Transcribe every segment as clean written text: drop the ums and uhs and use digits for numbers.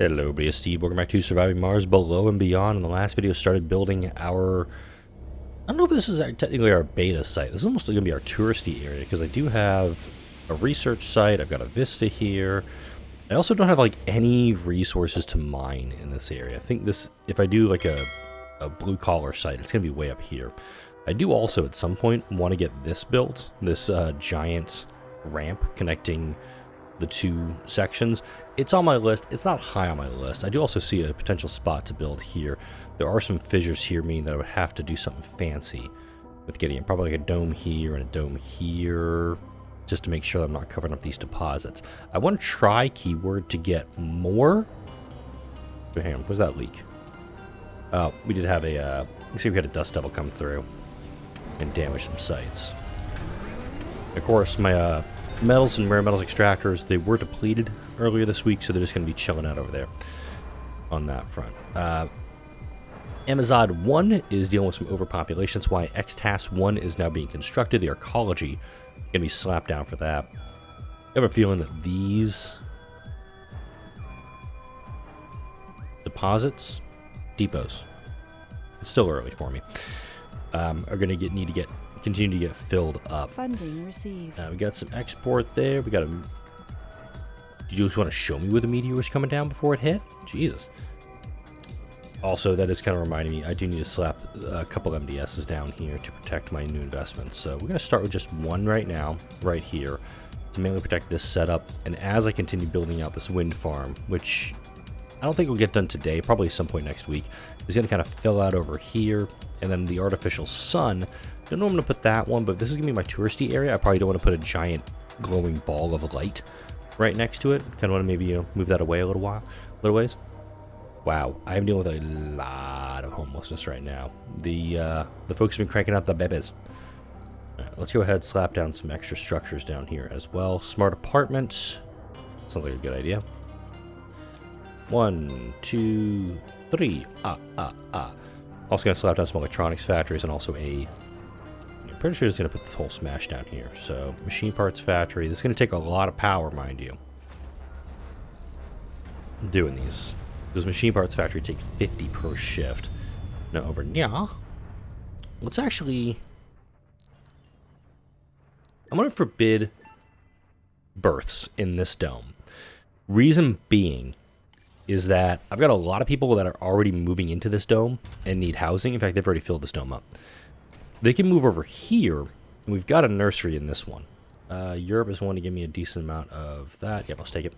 Hello everybody, it's Steve. Welcome back to Surviving Mars Below and Beyond. In the last video, started building our... I don't know if this is technically our beta site. This is almost going to be our touristy area, because I do have a research site, I've got a vista here. I also don't have, like, any resources to mine in this area. I think this, if I do, like, a blue-collar site, it's going to be way up here. I do also, at some point, want to get this built, this giant ramp connecting the two sections. It's on my list. It's not high on my list. I do also see a potential spot to build here. There are some fissures here, meaning that I would have to do something fancy with getting probably like a dome here and a dome here, just to make sure that I'm not covering up these deposits. I want to try keyword to get more. Oh, hang on, where's that leak? We did have a, you see we had a dust devil come through and damage some sites. Of course, my metals and rare metals extractors, they were depleted earlier this week, so they're just going to be chilling out over there on that front. Amazon 1 is dealing with some overpopulation. That's why XTAS 1 is now being constructed. The arcology is going to be slapped down for that. I have a feeling that these depots, it's still early for me, are going to need to continue to get filled up. Funding received. We got some export there. We got a... Do you just want to show me where the meteor was coming down before it hit? Jesus. Also, that is kind of reminding me, I do need to slap a couple MDSs down here to protect my new investments. So we're going to start with just one right now, right here, to mainly protect this setup. And as I continue building out this wind farm, which I don't think will get done today, probably some point next week, is going to kind of fill out over here. And then the artificial sun, I don't know I'm going to put that one, but if this is going to be my touristy area, I probably don't want to put a giant glowing ball of light right next to it. Kind of want to maybe, you know, move that away a little ways. Wow, I'm dealing with a lot of homelessness right now. The folks have been cranking out the babies. All right, let's go ahead and slap down some extra structures down here as well. Smart apartments. Sounds like a good idea. 1, 2, 3. Also going to slap down some electronics factories and also I'm pretty sure it's going to put this whole smash down here. So, machine parts factory. This is going to take a lot of power, mind you. Doing these. Those machine parts factory take 50 per shift. Now, over now, let's actually... I'm going to forbid births in this dome. Reason being is that I've got a lot of people that are already moving into this dome and need housing. In fact, they've already filled this dome up. They can move over here, and we've got a nursery in this one. Europe is wanting to give me a decent amount of that. Yeah, let's take it.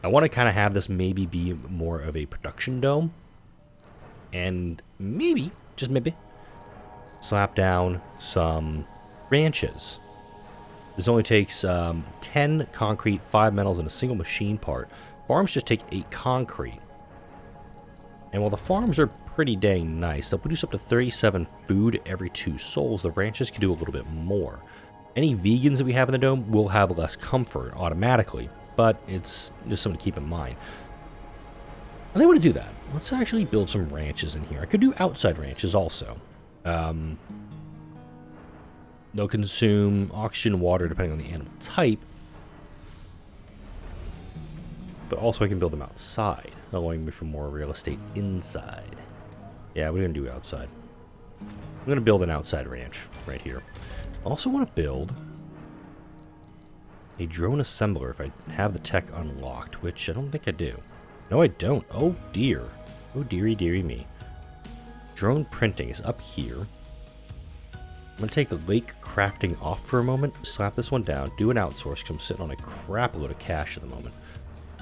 I want to kind of have this maybe be more of a production dome. And maybe, just maybe, slap down some ranches. This only takes 10 concrete, 5 metals, and a single machine part. Farms just take 8 concrete. And while the farms are pretty dang nice, they'll produce up to 37 food every 2 souls. The ranches can do a little bit more. Any vegans that we have in the dome will have less comfort automatically, but it's just something to keep in mind. And I want to do that. Let's actually build some ranches in here. I could do outside ranches also. They'll consume oxygen, water, depending on the animal type. But also I can build them outside, allowing me for more real estate inside. Yeah, we're going to do outside. I'm going to build an outside ranch right here. I also want to build a drone assembler if I have the tech unlocked, which I don't think I do. No, I don't. Oh, dear. Oh, dearie, dearie me. Drone printing is up here. I'm going to take the lake crafting off for a moment, slap this one down, do an outsource because I'm sitting on a crap load of cash at the moment.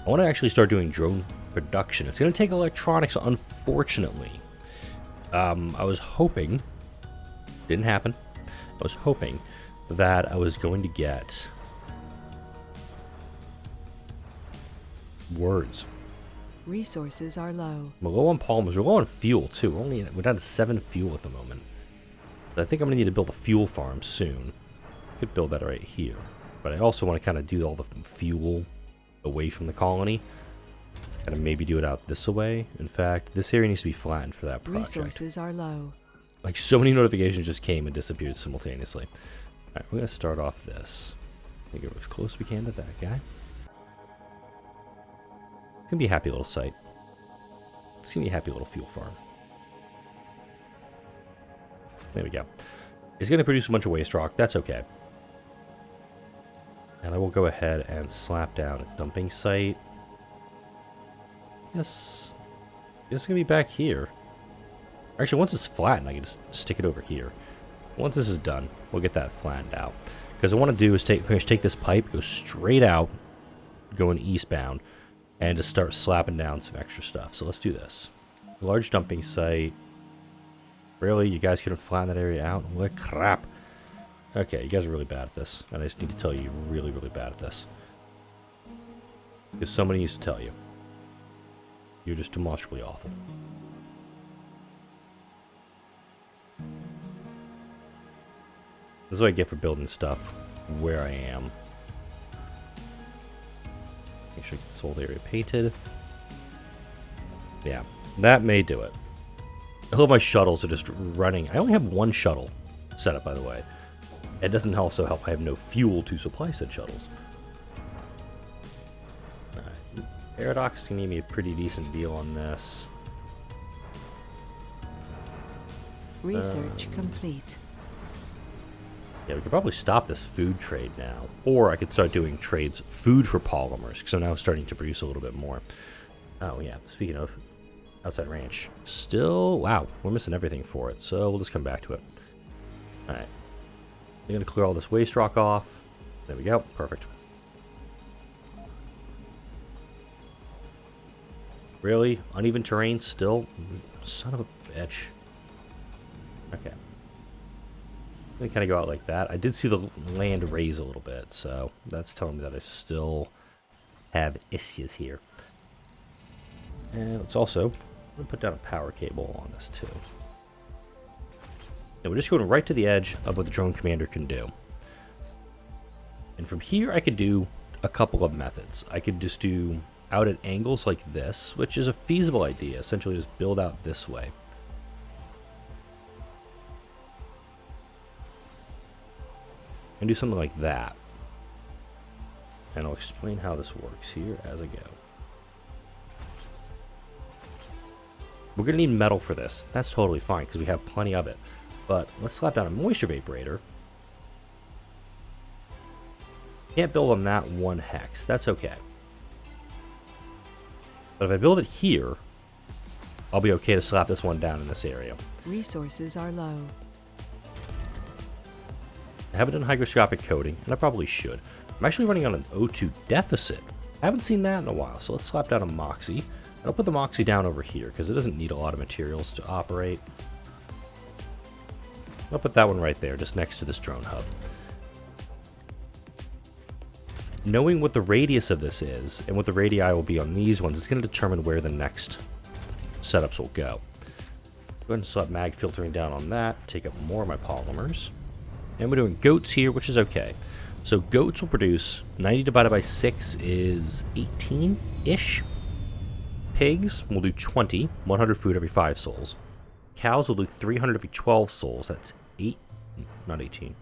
I want to actually start doing drone production. It's going to take electronics, unfortunately. I was hoping, didn't happen, I was hoping that I was going to get words. Resources are low. We're low on polymers. We're low on fuel, too. We're down to 7 fuel at the moment. But I think I'm going to need to build a fuel farm soon. Could build that right here. But I also want to kind of do all the fuel away from the colony. Kind of maybe do it out this way. In fact, this area needs to be flattened for that project. Resources are low. Like, so many notifications just came and disappeared simultaneously. Alright, we're going to start off this. Get as close as we can to that guy. gonna be a happy little site. It's gonna be a happy little fuel farm. There we go. It's gonna produce a bunch of waste rock. That's okay. And I will go ahead and slap down a dumping site. Yes. It's gonna be back here. Actually, once it's flattened, I can just stick it over here. Once this is done, we'll get that flattened out. Because what I want to do is take this pipe, go straight out, going eastbound, and just start slapping down some extra stuff. So let's do this. Large dumping site. Really? You guys couldn't flatten that area out? What crap. Okay, you guys are really bad at this. And I just need to tell you, you're really, really bad at this. Because somebody needs to tell you. You're just demonstrably awful. This is what I get for building stuff where I am. Make sure I get this whole area painted. Yeah, that may do it. I hope my shuttles are just running. I only have one shuttle set up, by the way. It doesn't also help I have no fuel to supply said shuttles. Paradox can give me a pretty decent deal on this. Research complete. Yeah, we could probably stop this food trade now. Or I could start doing trades food for polymers, because I'm now starting to produce a little bit more. Oh yeah, speaking of outside ranch. Still, wow, we're missing everything for it, so we'll just come back to it. Alright. I'm going to clear all this waste rock off. There we go, perfect. Really? Uneven terrain still? Son of a bitch. Okay. Let me kind of go out like that. I did see the land raise a little bit, so that's telling me that I still have issues here. And let's also put down a power cable on this too. And we're just going right to the edge of what the drone commander can do. And from here I could do a couple of methods. I could just do out at angles like this, which is a feasible idea. Essentially just build out this way. And do something like that. And I'll explain how this works here as I go. We're going to need metal for this. That's totally fine because we have plenty of it. But let's slap down a moisture vaporator. Can't build on that one hex. That's okay. But if I build it here, I'll be okay to slap this one down in this area. Resources are low. I haven't done hygroscopic coating, and I probably should. I'm actually running on an O2 deficit. I haven't seen that in a while, so let's slap down a Moxie. And I'll put the Moxie down over here, because it doesn't need a lot of materials to operate. I'll put that one right there, just next to this drone hub. Knowing what the radius of this is, and what the radii will be on these ones, is going to determine where the next setups will go. Go ahead and slap mag filtering down on that, take up more of my polymers. And we're doing goats here, which is okay. So goats will produce 90 divided by 6 is 18-ish. Pigs will do 20, 100 food every 5 souls. Cows will do 300 every 12 souls. That's 8, not 18.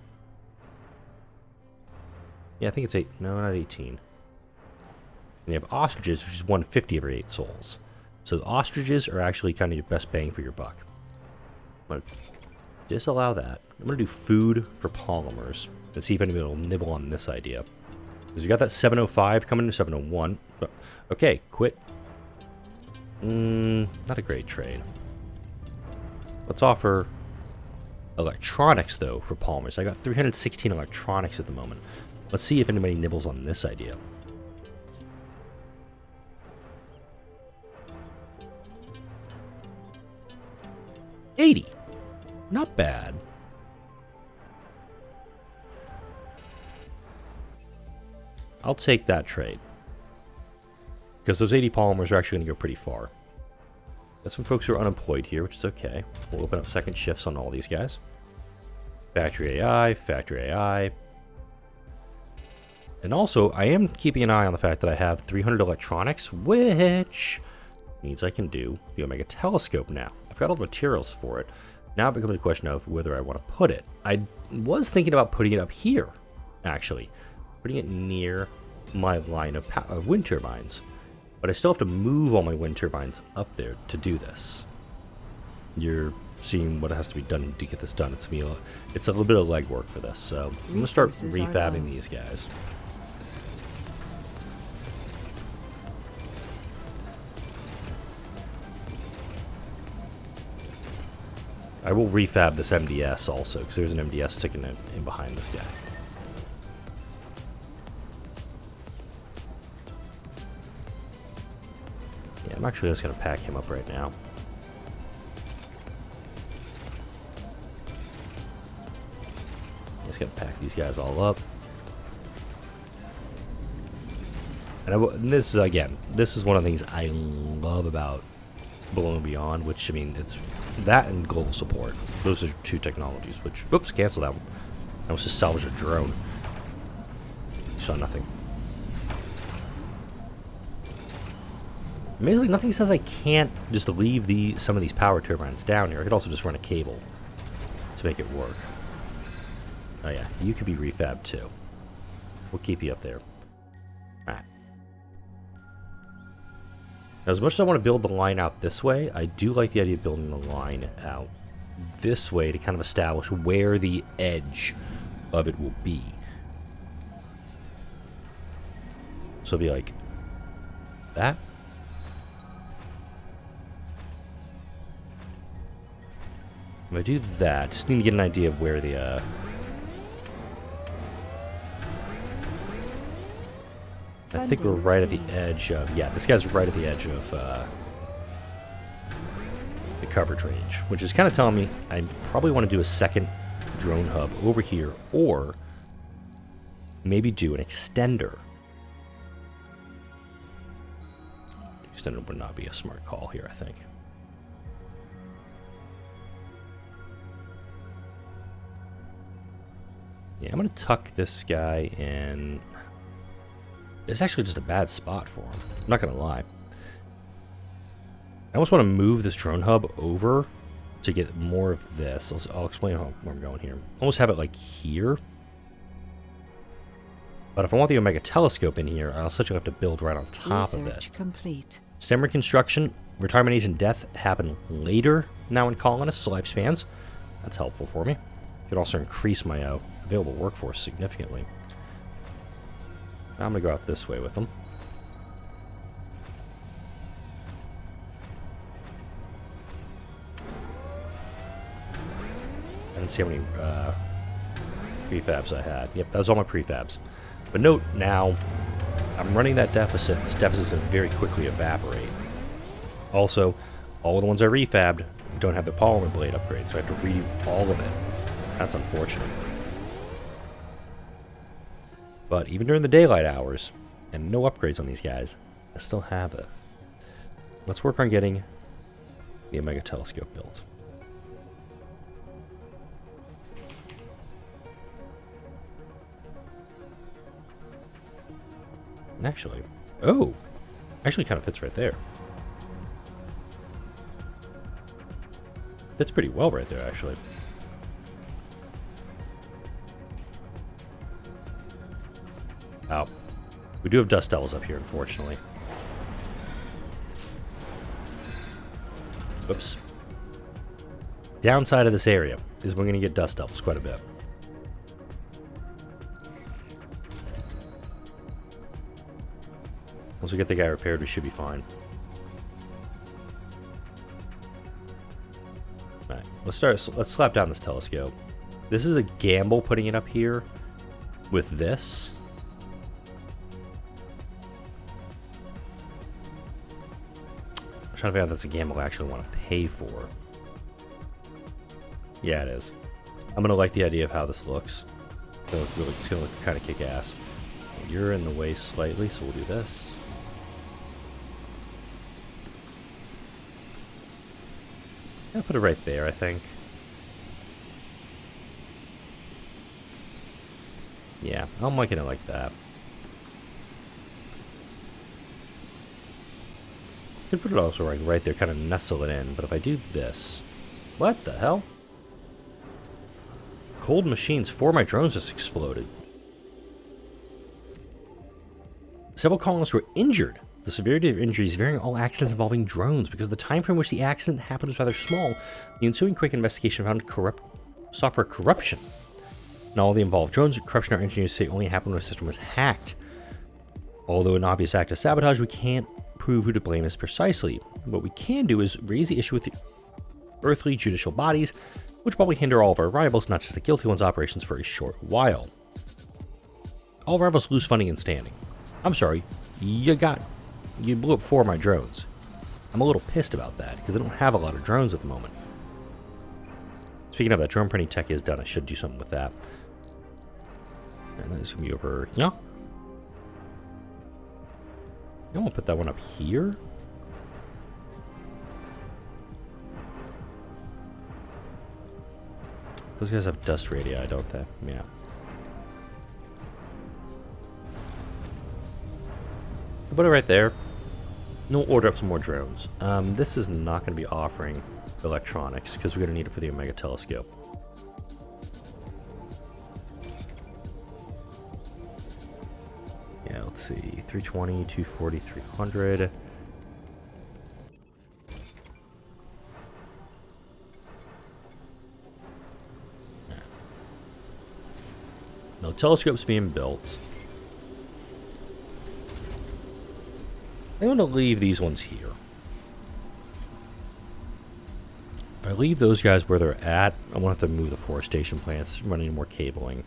Yeah, I think it's 8. No, not 18. And you have ostriches, which is 150 every 8 souls. So the ostriches are actually kind of your best bang for your buck. I'm going to disallow that. I'm going to do food for polymers and see if anybody will nibble on this idea. Because you got that 705 coming to 701. But, okay, quit. Not a great trade. Let's offer electronics, though, for polymers. I got 316 electronics at the moment. Let's see if anybody nibbles on this idea. $80. Not bad. I'll take that trade. Because those 80 polymers are actually going to go pretty far. Got some folks who are unemployed here, which is okay. We'll open up second shifts on all these guys. Factory AI, Factory AI. And also, I am keeping an eye on the fact that I have 300 electronics, which means I can do the Omega Telescope now. I've got all the materials for it. Now it becomes a question of whether I want to put it. I was thinking about putting it up here, actually. Putting it near my line of wind turbines. But I still have to move all my wind turbines up there to do this. You're seeing what has to be done to get this done. It's a little bit of legwork for this, so I'm going to start refabbing these guys. I will refab this MDS also, because there's an MDS sticking in behind this guy. Yeah, I'm actually just going to pack him up right now. Just going to pack these guys all up. And this is, again, this is one of the things I love about Below and Beyond, which, I mean, it's that and global support. Those are two technologies, which, oops, cancel that one. I was just salvage a drone. Saw nothing. Amazingly, nothing says I can't just leave some of these power turbines down here. I could also just run a cable to make it work. Oh yeah, you could be refabbed too. We'll keep you up there. Alright. Now, as much as I want to build the line out this way, I do like the idea of building the line out this way to kind of establish where the edge of it will be. So it'll be like that. If I do that, just need to get an idea of where the I think we're right at the edge of, yeah, this guy's right at the edge of the coverage range, which is kind of telling me I probably want to do a second drone hub over here, or maybe do an extender. Extender would not be a smart call here, I think. Yeah, I'm going to tuck this guy in. It's actually just a bad spot for him. I'm not going to lie. I almost want to move this drone hub over to get more of this. I'll explain where I'm going here. Almost have it like here. But if I want the Omega telescope in here, I'll essentially have to build right on top of it. Complete. STEM reconstruction, retirement age and death happen later now in colonists' lifespans. That's helpful for me. It could also increase my available workforce significantly. I'm going to go out this way with them. I didn't see how many prefabs I had. Yep, that was all my prefabs. But note now, I'm running that deficit. This deficit is going to very quickly evaporate. Also, all of the ones I refabbed don't have the polymer blade upgrade, so I have to redo all of it. That's unfortunate. But even during the daylight hours, and no upgrades on these guys, I still have it. Let's work on getting the Omega telescope built. And actually, actually kind of fits right there. Fits pretty well right there, actually. Oh. We do have dust devils up here, unfortunately. Oops. Downside of this area is we're going to get dust devils quite a bit. Once we get the guy repaired, we should be fine. Alright, let's slap down this telescope. This is a gamble putting it up here with this. I'm trying to figure out if that's a gamble I actually want to pay for. Yeah, it is. I'm going to like the idea of how this looks. It's going to look kind of kick-ass. You're in the way slightly, so we'll do this. I'll put it right there, I think. Yeah, I'm liking it like that. Could put it also right there, kind of nestle it in, but if I do this... What the hell? Cold machines, 4 of my drones just exploded. Several colonists were injured The severity of injuries vary in all accidents involving drones because the time frame in which the accident happened was rather small. The ensuing quick investigation found software corruption. In all the involved drones, corruption our engineers say only happened when the system was hacked. Although an obvious act of sabotage, we can't prove who to blame is precisely. What we can do is raise the issue with the earthly judicial bodies, which probably hinder all of our rivals, not just the guilty ones' operations, for a short while. All rivals lose funding and standing. I'm sorry, you blew up 4 of my drones. I'm a little pissed about that, because I don't have a lot of drones at the moment. Speaking of that, drone printing tech is done. I should do something with that. And that's going to be over here. I'm going to put that one up here. Those guys have dust radii, don't they? Yeah. I'll put it right there. No, order up some more drones. This is not going to be offering electronics because we're going to need it for the Omega telescope. Yeah, let's see. 320, 240, 300. No telescopes being built. I'm going to leave these ones here. If I leave those guys where they're at, I won't have to move the forestation plants, running more cabling.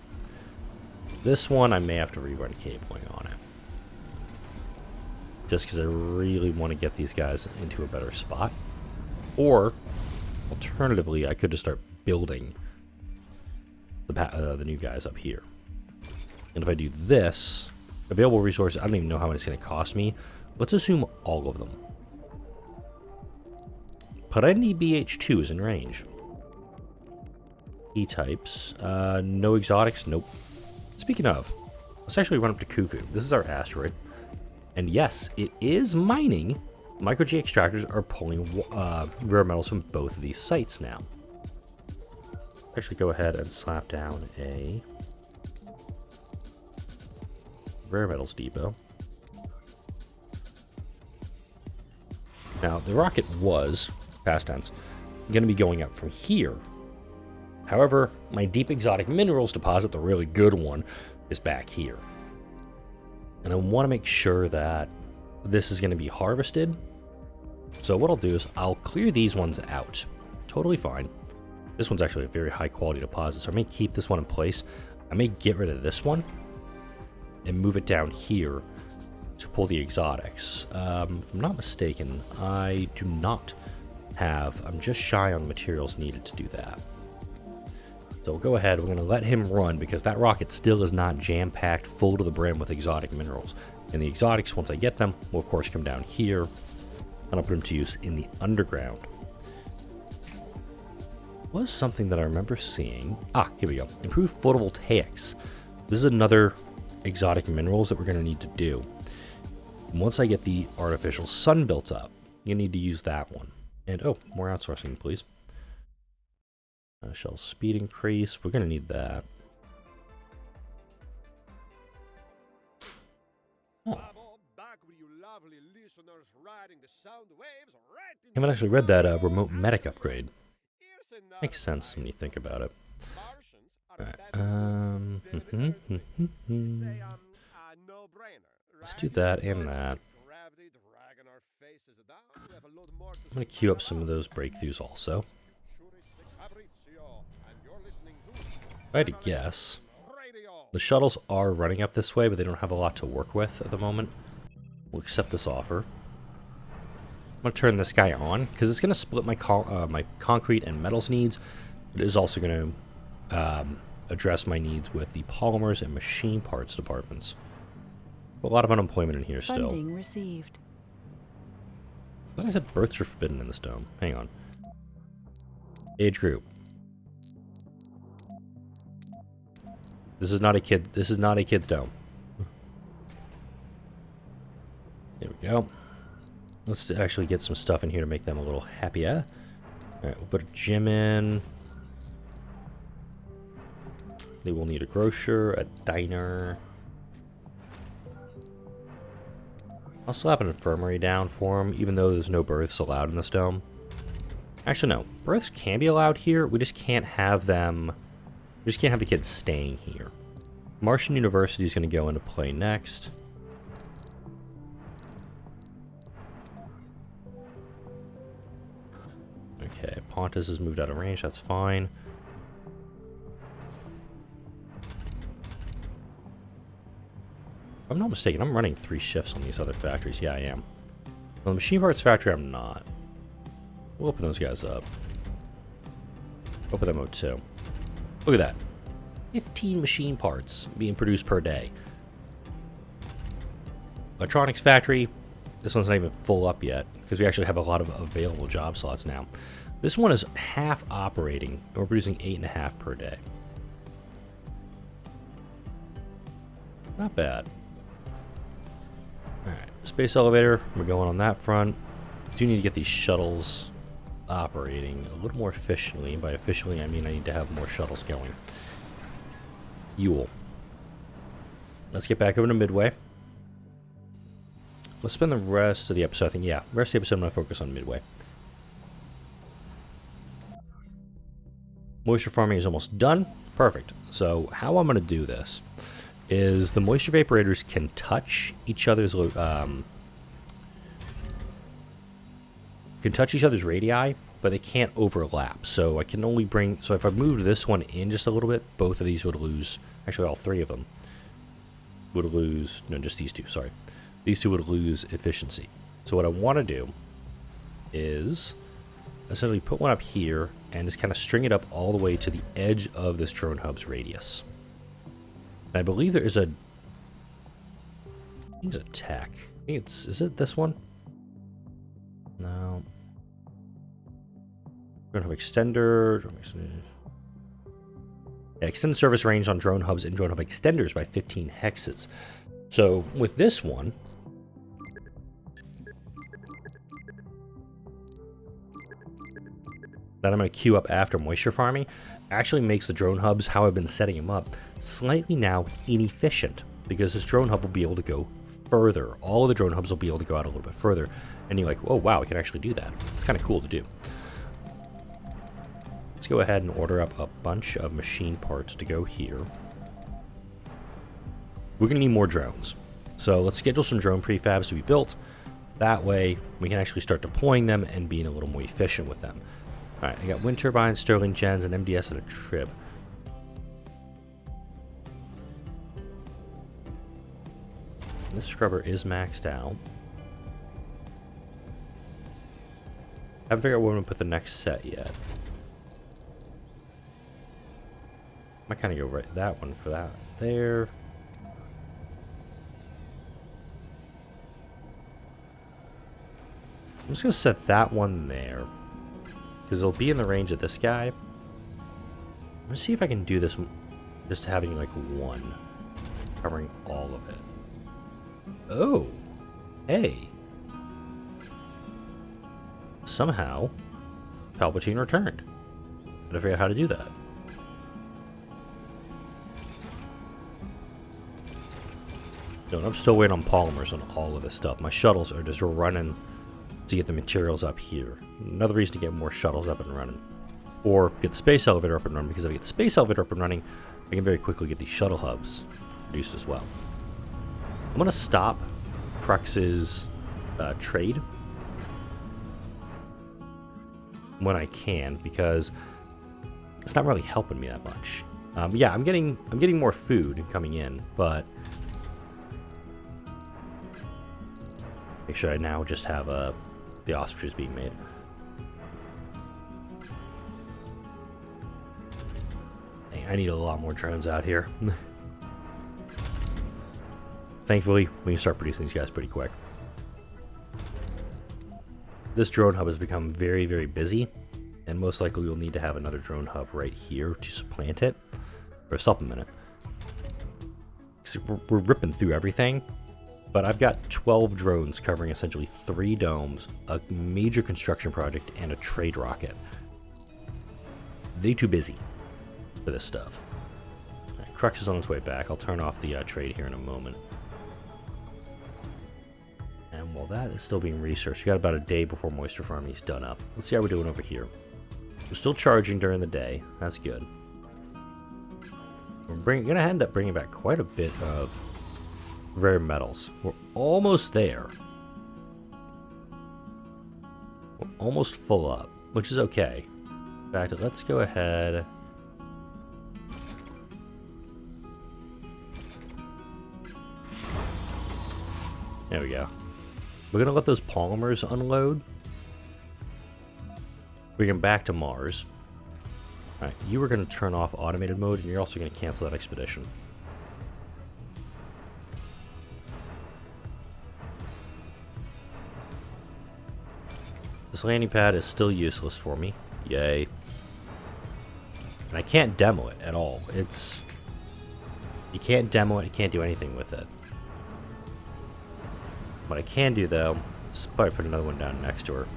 This one, I may have to rerun cabling on it. Just because I really want to get these guys into a better spot. Or, alternatively, I could just start building the new guys up here. And if I do this, available resources, I don't even know how much it's going to cost me. Let's assume all of them. Perenni BH2 is in range. E-types. No exotics? Nope. Speaking of, let's actually run up to Khufu. This is our asteroid. And yes, it is mining. Micro-G extractors are pulling rare metals from both of these sites now. Actually, go ahead and slap down a rare metals depot. Now, the rocket was, past tense, going to be going up from here. However, my deep exotic minerals deposit, the really good one, is back here. And I want to make sure that this is going to be harvested. So what I'll do is I'll clear these ones out. Totally fine. This one's actually a very high quality deposit, so I may keep this one in place. I may get rid of this one and move it down here to pull the exotics. If I'm not mistaken, I do not have, I'm just shy on materials needed to do that. So we'll go ahead, we're going to let him run because that rocket still is not jam-packed full to the brim with exotic minerals. And the exotics, once I get them, will of course come down here, and I'll put them to use in the underground. Was something that I remember seeing. Ah, here we go. Improved photovoltaics. This is another exotic minerals that we're going to need to do. And once I get the artificial sun built up, you need to use that one. And oh, more outsourcing, please. Shell speed increase. We're going to need that. Oh. I haven't actually read that remote medic upgrade. Makes sense when you think about it. Alright, let's do that and that. I'm going to queue up some of those breakthroughs also. If I had to guess, the shuttles are running up this way, but they don't have a lot to work with at the moment. We'll accept this offer. I'm going to turn this guy on, because it's going to split my my concrete and metals needs. It is also going to address my needs with the polymers and machine parts departments. A lot of unemployment in here still. Funding received. I thought I said births are forbidden in this dome. Hang on. Age group. This is not a kid. This is not a kid's dome. There we go. Let's actually get some stuff in here to make them a little happier. Alright, we'll put a gym in. They will need a grocer, a diner. I'll slap an infirmary down for him, even though there's no births allowed in this dome. Actually, no. Births can be allowed here. We just can't have them... We just can't have the kids staying here. Martian University is going to go into play next. Okay, Pontus has moved out of range. That's fine. If I'm not mistaken, I'm running 3 shifts on these other factories. Yeah, I am. On the machine parts factory, I'm not. We'll open those guys up. Open them up too. Look at that. 15 machine parts being produced per day. Electronics factory. This one's not even full up yet because we actually have a lot of available job slots now. This one is half operating. And we're producing 8.5 per day. Not bad. Alright, space elevator. We're going on that front. Do need to get these shuttles operating a little more efficiently. By efficiently, I mean I need to have more shuttles going. Yule. Let's get back over to Midway. Let's spend the rest of the episode, I think, yeah, the rest of the episode I'm going to focus on Midway. Moisture farming is almost done. Perfect. So how I'm going to do this is the moisture vaporators can touch each other's radii, but they can't overlap. So I can only bring... So if I moved this one in just a little bit, both of these would lose... Actually, all 3 of them would lose... No, just these 2, sorry. These 2 would lose efficiency. So what I want to do is essentially put one up here and just kind of string it up all the way to the edge of this drone hub's radius. And I believe there is a... I think it's a tech. I think it's... Is it this one? No. Drone hub extender. Yeah, extend service range on drone hubs and drone hub extenders by 15 hexes. So with this one, that I'm going to queue up after moisture farming, actually makes the drone hubs, how I've been setting them up, slightly now inefficient, because this drone hub will be able to go further. All of the drone hubs will be able to go out a little bit further, and you're like, oh wow, I can actually do that. It's kind of cool to do. Let's go ahead and order up a bunch of machine parts to go here. We're going to need more drones. So let's schedule some drone prefabs to be built. That way, we can actually start deploying them and being a little more efficient with them. Alright, I got wind turbines, Sterling gens, an MDS, and a trib. This scrubber is maxed out. Haven't figured out where I'm going to put the next set yet. I kind of go right that one for that there. I'm just going to set that one there, because it'll be in the range of this guy. I'm going to see if I can do this just having like one covering all of it. Oh, hey. Somehow, Palpatine returned. Gotta figure out how to do that. No, I'm still waiting on polymers on all of this stuff. My shuttles are just running to get the materials up here. Another reason to get more shuttles up and running. Or get the space elevator up and running, because if I get the space elevator up and running, I can very quickly get these shuttle hubs produced as well. I'm going to stop Crux's trade when I can, because it's not really helping me that much. Yeah, I'm getting more food coming in, but make sure I now just have the ostriches being made. Dang, I need a lot more drones out here. Thankfully, we can start producing these guys pretty quick. This drone hub has become very, very busy, and most likely we'll need to have another drone hub right here to supplant it, or supplement it. We're ripping through everything, but I've got 12 drones covering essentially 3 domes, a major construction project, and a trade rocket. They too busy for this stuff. Right, Crux is on its way back. I'll turn off the trade here in a moment. that is still being researched. We got about a day before moisture farming is done up. Let's see how we're doing over here. We're still charging during the day. That's good. We're going to end up bringing back quite a bit of rare metals. We're almost there. We're almost full up, which is okay. In fact, let's go ahead. There we go. We're going to let those polymers unload. Bring them back to Mars. Alright, you are going to turn off automated mode, and you're also going to cancel that expedition. This landing pad is still useless for me. Yay. And I can't demo it at all. It's... You can't demo it, you can't do anything with it. What I can do, though, is probably put another one down next to her.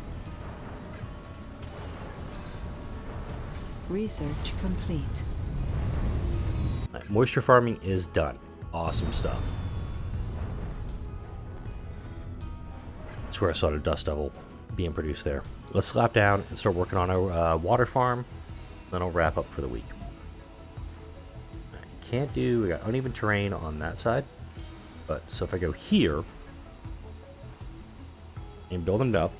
Research complete. Right, moisture farming is done. Awesome stuff. That's where I saw the dust devil being produced there. Let's slap down and start working on our water farm. Then I'll wrap up for the week. Right, can't do... We got uneven terrain on that side. But, so if I go here... and build them up.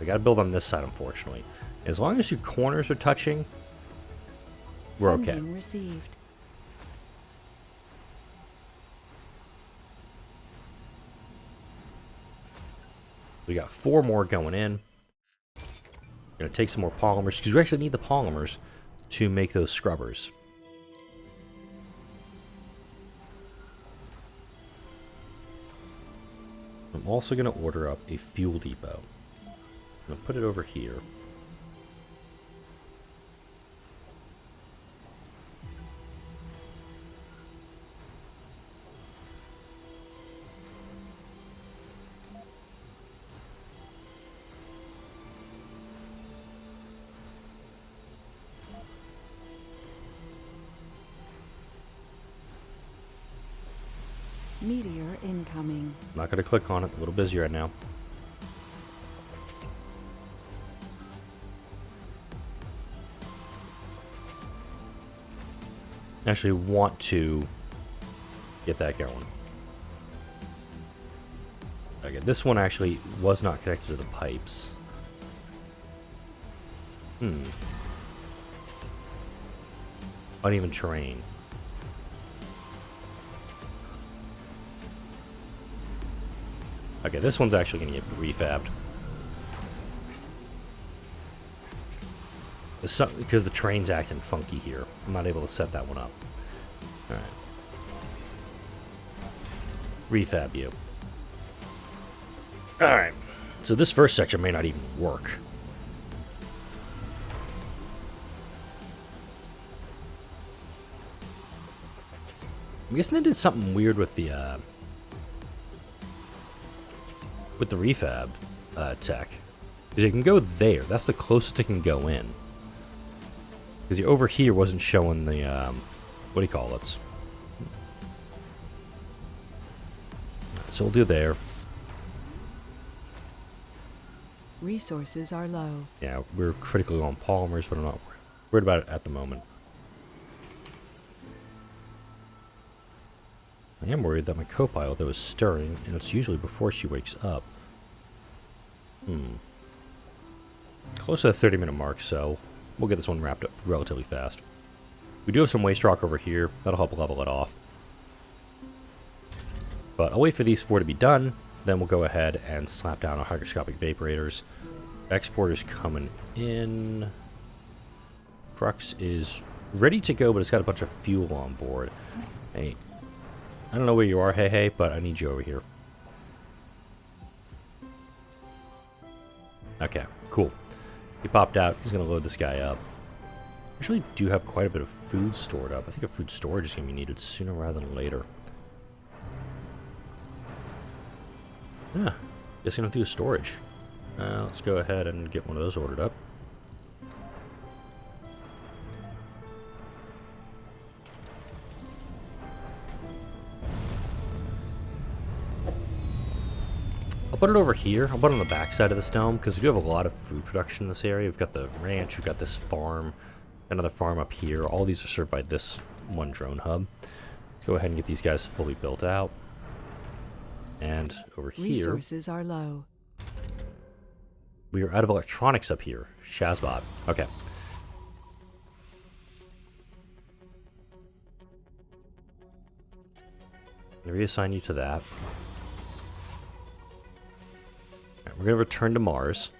I gotta build on this side, unfortunately. As long as your corners are touching, we're okay. Funding received. We got 4 more going in. Gonna take some more polymers, because we actually need the polymers to make those scrubbers. I'm also going to order up a fuel depot. I'm going to put it over here. Meteor incoming. I'm not going to click on it. A little busy right now. I actually want to get that going. Okay, this one actually was not connected to the pipes. Uneven terrain. Okay, this one's actually going to get refabbed. Because the train's acting funky here. I'm not able to set that one up. Alright. Refab you. Alright. So this first section may not even work. I'm guessing they did something weird with the refab tech. Because it can go there. That's the closest it can go in. Because the over here wasn't showing the, what do you call it? So we'll do there. Resources are low. Yeah, we're critically on polymers, but I'm not worried about it at the moment. I am worried that my co-pilot that was stirring, and it's usually before she wakes up. Close to the 30-minute mark, so we'll get this one wrapped up relatively fast. We do have some waste rock over here. That'll help level it off. But I'll wait for these 4 to be done. Then we'll go ahead and slap down our hygroscopic vaporators. Exporter's coming in. Crux is ready to go, but it's got a bunch of fuel on board. Hey, I don't know where you are, hey, but I need you over here. Okay, cool. He popped out. He's going to load this guy up. Actually do have quite a bit of food stored up. I think a food storage is going to be needed sooner rather than later. Yeah, guess I'm going to do storage. Let's go ahead and get one of those ordered up. I'll put it over here. I'll put it on the back side of this dome because we do have a lot of food production in this area. We've got the ranch, we've got this farm, another farm up here. All these are served by this one drone hub. Let's go ahead and get these guys fully built out. And over here, Resources are low. we are out of electronics up here. Shazbot. Okay. Reassign you to that. Alright, we're going to return to Mars.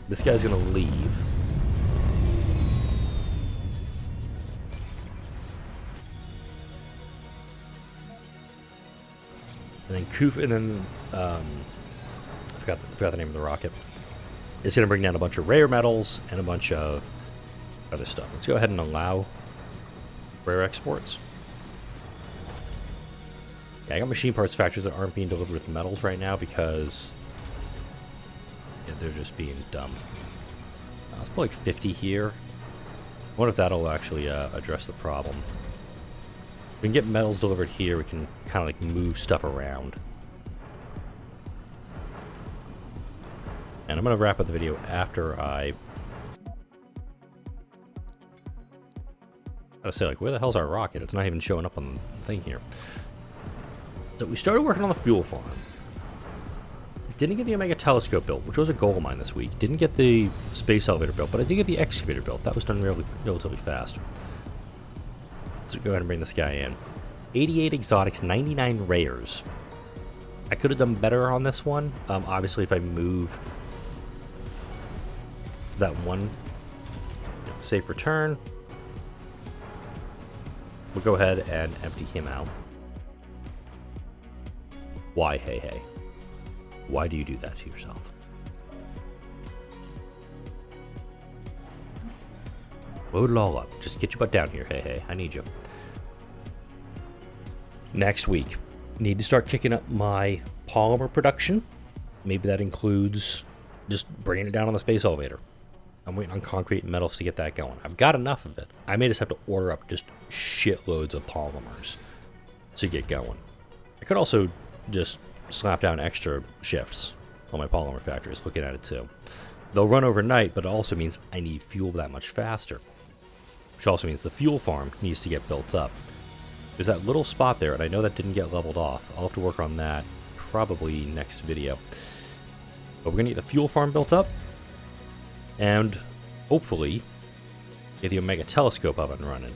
This guy's going to leave. And then Koof, and then I forgot the name of the rocket. It's going to bring down a bunch of rare metals and a bunch of other stuff. Let's go ahead and allow rare exports. Yeah, I got machine parts factories that aren't being delivered with metals right now because they're just being dumb. Let's put like 50 here. I wonder if that'll actually address the problem. We can get metals delivered here. We can kind of like move stuff around. And I'm going to wrap up the video after I gotta say, like, where the hell's our rocket? It's not even showing up on the thing here. So we started working on the fuel farm. Didn't get the Omega telescope built, which was a goal of mine this week. Didn't get the space elevator built, but I did get the excavator built. That was done relatively fast. So go ahead and bring this guy in. 88 exotics, 99 rares. I could have done better on this one. Obviously, if I move that one, safe return. We'll go ahead and empty him out. Why, hey? Why do you do that to yourself? Load it all up. Just get your butt down here, hey. I need you. Next week, need to start kicking up my polymer production. Maybe that includes just bringing it down on the space elevator. I'm waiting on concrete and metals to get that going. I've got enough of it. I may just have to order up just shitloads of polymers to get going. I could also just slap down extra shifts on my polymer factories, looking at it too. They'll run overnight, but it also means I need fuel that much faster. Which also means the fuel farm needs to get built up. There's that little spot there, and I know that didn't get leveled off. I'll have to work on that probably next video. But we're going to get the fuel farm built up. And hopefully get the Omega telescope up and running.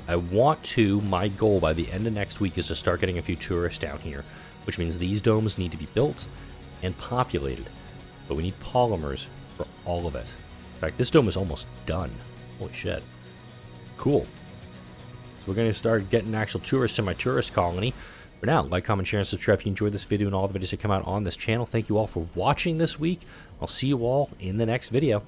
I want to, my goal by the end of next week is to start getting a few tourists down here, which means these domes need to be built and populated. But we need polymers for all of it. In fact, this dome is almost done. Holy shit. Cool. So we're going to start getting actual tourists in my tourist colony. For now, like, comment, share, and subscribe if you enjoyed this video and all the videos that come out on this channel. Thank you all for watching this week. I'll see you all in the next video.